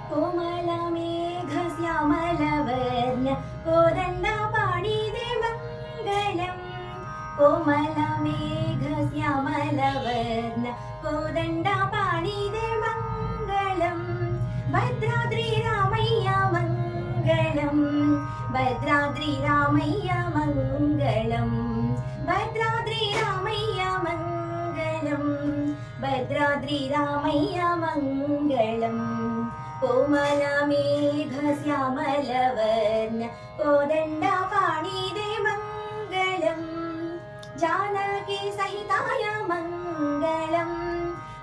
कोमलमेघश्यामलवर्ण कोदण्डपाणिदे मङ्गलम् कोमलमेघश्यामलवर्ण कोदण्डपाणिदे मङ्गलम् भद्राद्रिरामय्य मङ्गलम् भद्राद्रिरामय्य मङ्गलम् भद्राद्रिरामय्य मङ्गलम् भद्राद्रिरामय्य मङ्गलम् कोमलमेघश्यामलवर्ण कोदण्डपाणिदे मङ्गलम् जानकी सहिताय मङ्गलम्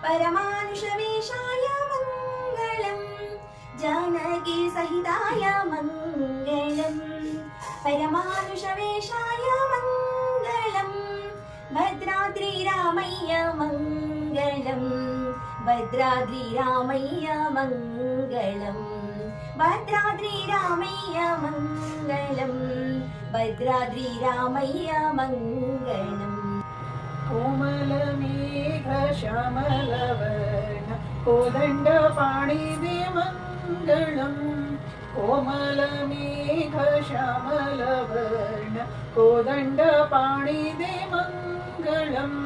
परमानुषवेशाय मङ्गलम् जानकी सहिताय मङ्गलम् परमानुषवेशाय मङ्गलम् भद्राद्रिरामय्य मङ्गलम् भद्राद्रिरामय्य मङ्गलम् भद्राद्रिरामय्य मङ्गलम् भद्राद्रिरामय्य मङ्गलम् कोमलमेघश्यामलवर्ण कोदण्डपाणिदे मङ्गलम् कोमलमेघश्यामलवर्ण कोदण्डपाणिदे मङ्गलम्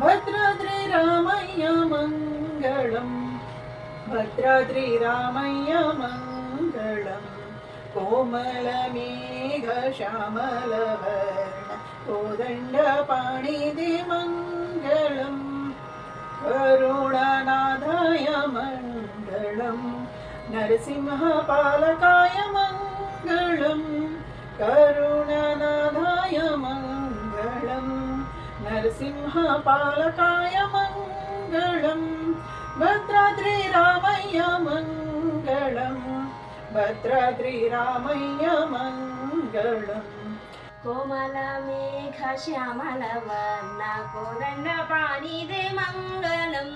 भद्राद्रिरामय्य मङ्गलम् भद्राद्रिरामय्य मङ्गलम् कोमलमेघश्यामलवर्ण कोदण्डपाणिदे मङ्गलम् करुणनाथाय मङ्गलम् नरसिंहपालकाय मङ्गलम् करुणनाथाय मङ्गलम् नरसिंहपालकाय मङ्गलम् भद्राद्रिरामय्य मङ्गलम् भद्राद्रिरामय्य मङ्गलम् कोमलमेघश्यामलवर्ण कोदण्डपाणिदे मङ्गलम्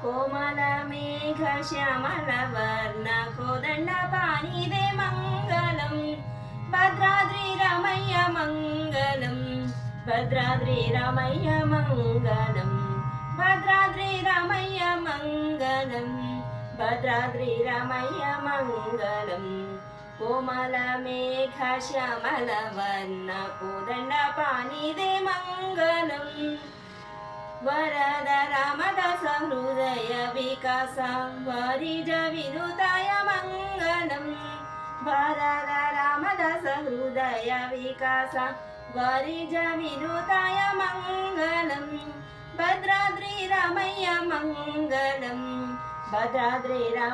कोमलमेघश्यामलवर्ण कोदण्डपाणिदे मङ्गलम् भद्राद्रिरामय्य मङ्गलम् भद्राद्रिरामय्य मङ्गलम् भद्राद्रिरामय्य मङ्गलम् भद्राद्रिरामय्य मङ्गलम् कोमलमेघश्यामलवर्ण कोदण्डपाणिदे मङ्गलम् वरद रामदास हृदय विकास वारिज विनुताय मङ्गलम् वरद रामदास हृदय विकास वारिज विनुताय मङ्गलम् भद्राद्रिरामय्य मङ्गलम् भद्राद्रिरामय्य